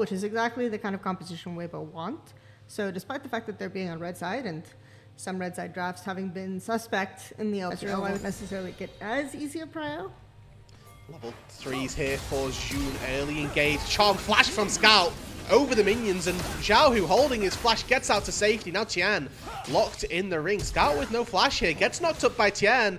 which is exactly the kind of composition Weibo want. So despite the fact that they're being on red side and some red side drafts having been suspect in the LPL, I wouldn't necessarily get as easy a prio. Level 3s here for June, early engaged. Charm flash from Scout over the minions, and Zhao, who holding his flash, gets out to safety. Now Tian locked in the ring. Scout with no flash here, gets knocked up by Tian.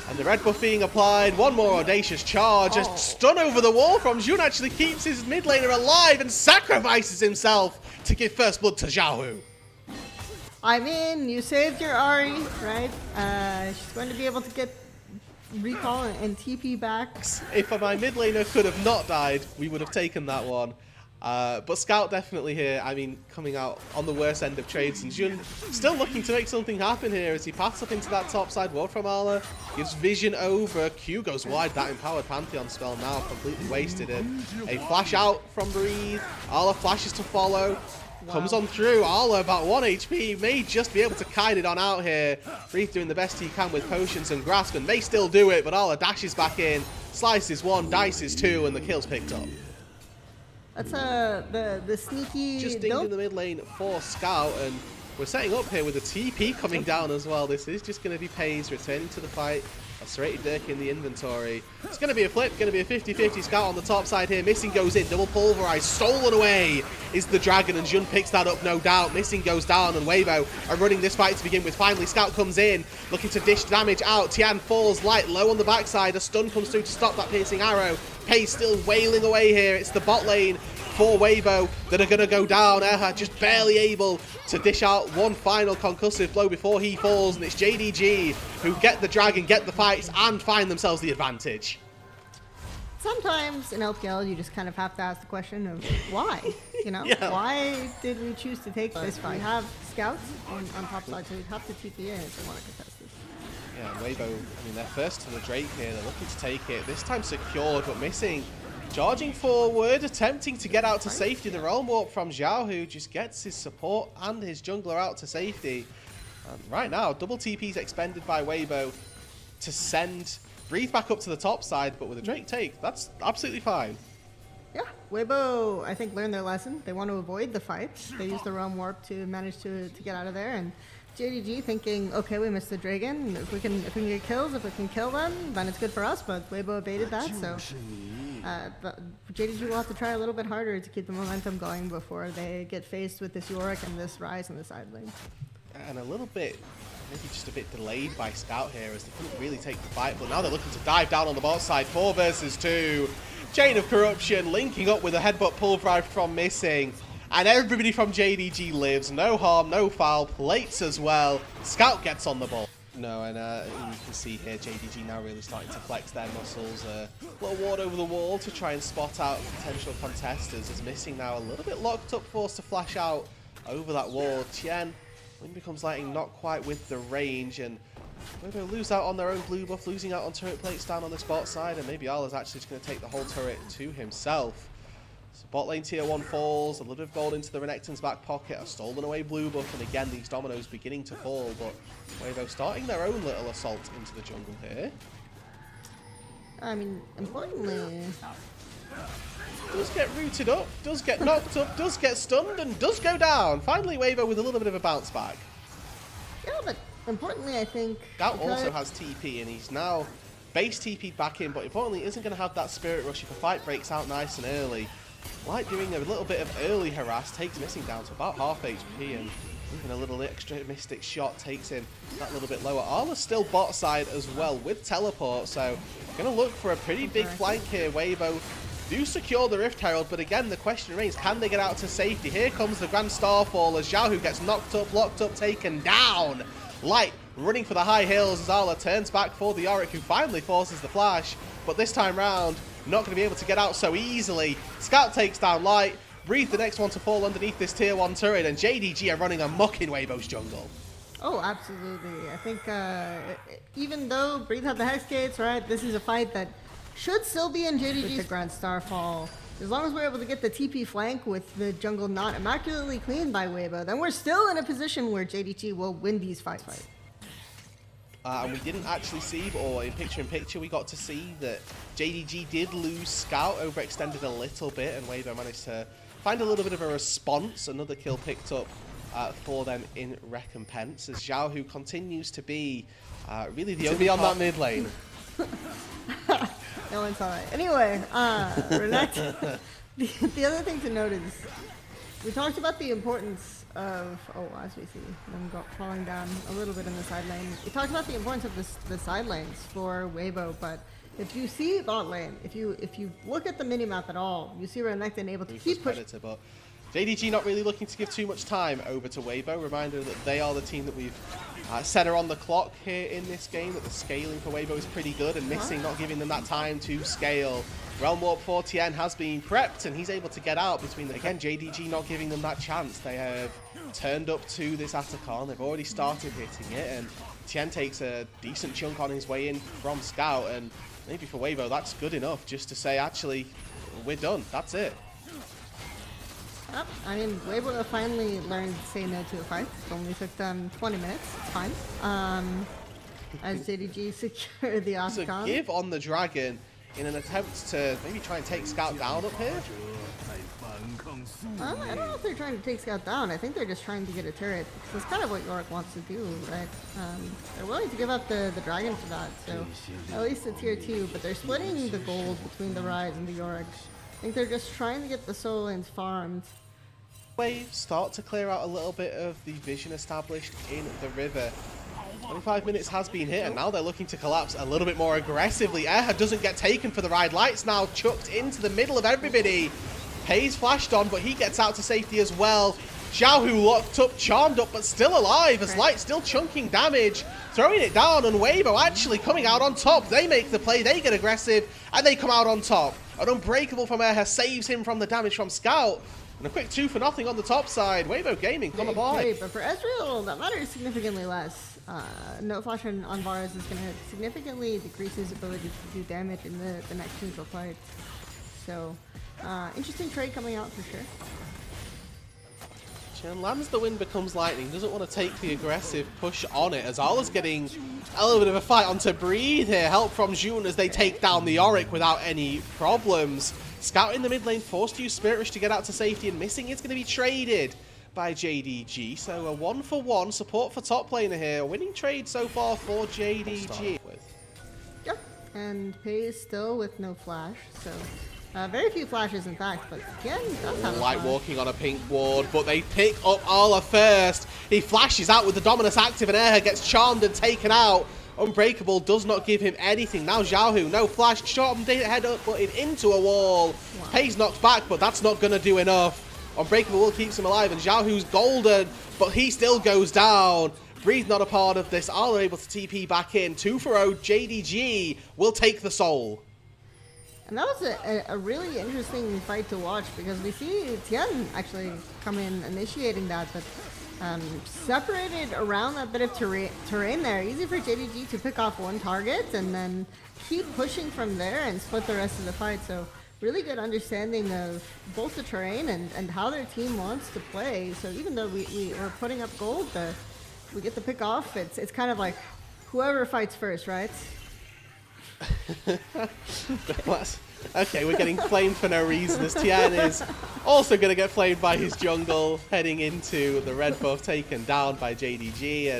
And the red buff being applied, one more audacious charge. A stun over the wall from June actually keeps his mid laner alive and sacrifices himself to give first blood to Zhao. I mean, you saved your Ari, right? She's going to be able to get recall and TP back. If my mid laner could have not died, we would have taken that one. But Scout definitely here, I mean, coming out on the worst end of trades. And Jun still looking to make something happen here as he passes up into that top side ward from Arla. Gives vision over. Q goes wide. That empowered Pantheon spell now completely wasted it. A flash out from Breathe. Arla flashes to follow. Comes on through. Arla about 1 HP. May just be able to kite it on out here. Breathe doing the best he can with potions and grasp and may still do it, but Arla dashes back in. Slices one, dices two, and the kill's picked up. That's the sneaky... Just dinged in the mid lane for Scout, and we're setting up here with a TP coming down as well. This is just going to be Pays returning to the fight. A serrated Dirk in the inventory. It's going to be a flip, going to be a 50-50. Scout on the top side here. Missing goes in, double pulverized. Stolen away is the Dragon, and Jun picks that up, no doubt. Missing goes down, and Weibo are running this fight to begin with. Finally, Scout comes in, looking to dish damage out. Tian falls light, low on the backside. A stun comes through to stop that piercing arrow. Pays still wailing away here. It's the bot lane for Weibo that are going to go down. Erha just barely able to dish out one final concussive blow before he falls, and it's JDG who get the Dragon, get the fights, and find themselves the advantage. Sometimes in LPL you just kind of have to ask the question of why, you know? Yeah. Why did we choose to take this fight? We have scouts on top side, so we have to TP in if they want to contest this. Yeah, Weibo, I mean, they're first to the Drake here. They're looking to take it. This time secured, but missing. Charging forward, attempting to get out to safety. The Realm Warp from Zhao, who just gets his support and his jungler out to safety. And right now, double TP's expended by Weibo to send Breathe back up to the top side, but with a Drake take, that's absolutely fine. Yeah, Weibo, I think, learned their lesson. They want to avoid the fight. They use the Realm Warp to manage to get out of there. And JDG thinking, okay, we missed the Dragon. If we can get kills, if we can kill them, then it's good for us. But Weibo evaded that, so but JDG will have to try a little bit harder to keep the momentum going before they get faced with this Yorick and this Ryze on the side lane. And a little bit, maybe just a bit delayed by Scout here as they couldn't really take the fight, but now they're looking to dive down on the bot side. 4 versus 2. Chain of Corruption linking up with a headbutt pulverized from Missing. And everybody from JDG lives. No harm, no foul. Plates as well. Scout gets on the ball. No, and you can see here JDG now really starting to flex their muscles. Little ward over the wall to try and spot out potential contesters. As Missing now a little bit locked up, forced to flash out over that wall. Tian, Wind becomes lighting, not quite with the range, and Weibo lose out on their own blue buff, losing out on turret plates down on the bot side, and maybe Arla's actually just going to take the whole turret to himself. So bot lane tier 1 falls, a little bit of gold into the Renekton's back pocket, a stolen away blue buff, and again these dominoes beginning to fall, but Weibo starting their own little assault into the jungle here. I mean, importantly, does get rooted up, does get knocked up, does get stunned, and does go down. Finally Weibo with a little bit of a bounce back. Yeah, but importantly I think... Scout also has TP, and he's now base TP'd back in, but importantly isn't going to have that Spirit Rush if a fight breaks out nice and early. Like doing a little bit of early harass, takes Missing down to about half HP, and even a little extra Mystic shot takes him that little bit lower. Arla's still bot side as well with teleport, so going to look for a pretty big flank here. Weibo do secure the Rift Herald, but again the question remains, can they get out to safety? Here comes the Grand Starfall as Zhao, who gets knocked up, locked up, taken down. Light running for the high hills as Arla turns back for the Yorick, who finally forces the flash, but this time round not going to be able to get out so easily. Scout takes down Light. Breathe the next one to fall underneath this tier 1 turret, and JDG are running amok in Weibo's jungle. Oh, absolutely. I think even though Breathe had the Hex Gates, right, this is a fight that should still be in JDG's Grand Starfall. As long as we're able to get the TP flank with the jungle not immaculately cleaned by Weibo, then we're still in a position where JDG will win these fights. And we didn't actually see, or in picture-in-picture, we got to see that JDG did lose Scout, overextended a little bit, and Weibo managed to find a little bit of a response. Another kill picked up for them in recompense, as Zhao, who continues to be really the only on that mid lane. No one saw it. Anyway, Renekton, the other thing to note is we talked about the importance of, as we see them falling down a little bit in the side lane. We talked about the importance of the side lanes for Weibo, but if you see bot lane, if you look at the minimap at all, you see Renekton able to keep pushing. But JDG not really looking to give too much time over to Weibo. Reminder that they are the team that we've set her on the clock here in this game, that the scaling for Weibo is pretty good, and missing, not giving them that time to scale. Realm Warp 4 Tien has been prepped, and he's able to get out between them. Again, JDG not giving them that chance. They have turned up to this Atacon. They've already started hitting it, and Tien takes a decent chunk on his way in from Scout, and maybe for Weibo, that's good enough just to say, actually, we're done. That's it. I mean, Weibo have finally learned to say no to a fight. It only took them 20 minutes. It's fine. As JDG secure the Atacon. It's a give on the Dragon in an attempt to maybe try and take Scout down up here. I don't know if they're trying to take Scout down. I think they're just trying to get a turret, because that's kind of what Yorick wants to do, right? They're willing to give up the Dragon for that, so at least a tier 2, but they're splitting the gold between the Ryze and the Yorick. I think they're just trying to get the solo lanes farmed. Waves start to clear out a little bit of the vision established in the river. 25 minutes has been hit, and now they're looking to collapse a little bit more aggressively. Erha doesn't get taken for the ride. Light's now chucked into the middle of everybody. Pays flashed on, but he gets out to safety as well. Zhao, who locked up, charmed up, but still alive, as Light still chunking damage, throwing it down, and Weibo actually coming out on top. They make the play, they get aggressive, and they come out on top. An Unbreakable from Erha saves him from the damage from Scout. And a quick 2-0 on the top side. Weibo Gaming, come aboard. But for Ezreal, that matters significantly less. No flash on Varus is going to significantly decrease his ability to do damage in the next neutral fight. So, interesting trade coming out for sure. Chen lands the wind, becomes lightning, doesn't want to take the aggressive push on it, as Ala's getting a little bit of a fight on to breathe here. Help from June as they take down the Yorick without any problems. Scout in the mid lane, forced to use Spirit Rush to get out to safety, and missing is going to be traded by JDG. So a 1-for-1 support for top laner here. Winning trade so far for JDG. Yep, and Pays still with no flash, so very few flashes in fact, but again, does have Light walking on a pink ward, but they pick up Ala first. He flashes out with the Dominus active, and Erha gets charmed and taken out. Unbreakable does not give him anything. Now Zhao, no flash, short head up, butted into a wall. Wow. Pays knocked back, but that's not going to do enough. Unbreakable will keep him alive, and Zhao, golden, but he still goes down. Breathe not a part of this. Ala able to TP back in. 2-for-0, JDG will take the soul. And that was a really interesting fight to watch, because we see Tien actually come in initiating that, but separated around that bit of terrain there. Easy for JDG to pick off one target and then keep pushing from there and split the rest of the fight. So really good understanding of both the terrain and how their team wants to play. So even though we are putting up gold, we get the pick off. It's kind of like whoever fights first, right? Okay, we're getting flamed for no reason, as Tien is also going to get flamed by his jungle, heading into the red buff, taken down by JDG.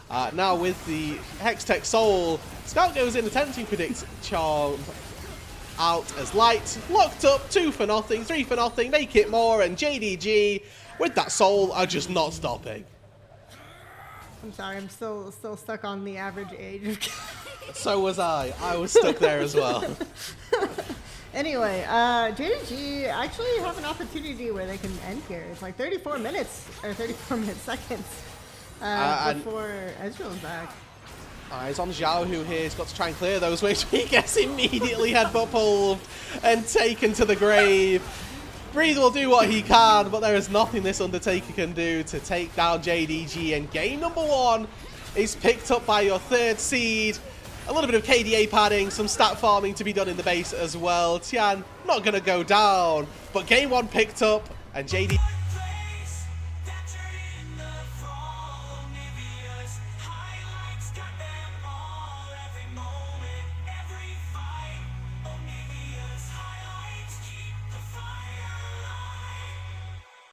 And now with the Hextech Soul, Scout goes in attempting to predict Charm out as Light. Locked up, 2-for-0, 3-for-0, make it more, and JDG with that Soul are just not stopping. I'm sorry, I'm still stuck on the average age of So was I. I was stuck there as well. Anyway, JDG actually have an opportunity where they can end here. It's like 34 minutes, or 34 seconds before Ezreal's back. Eyes on Zhao, who here has got to try and clear those waves. He gets immediately headbutt pulled and taken to the grave. Breathe will do what he can, but there is nothing this Undertaker can do to take down JDG. And game number 1 is picked up by your 3rd seed. A little bit of KDA padding, some stat farming to be done in the base as well. Tien not going to go down, but game 1 picked up, and JDG...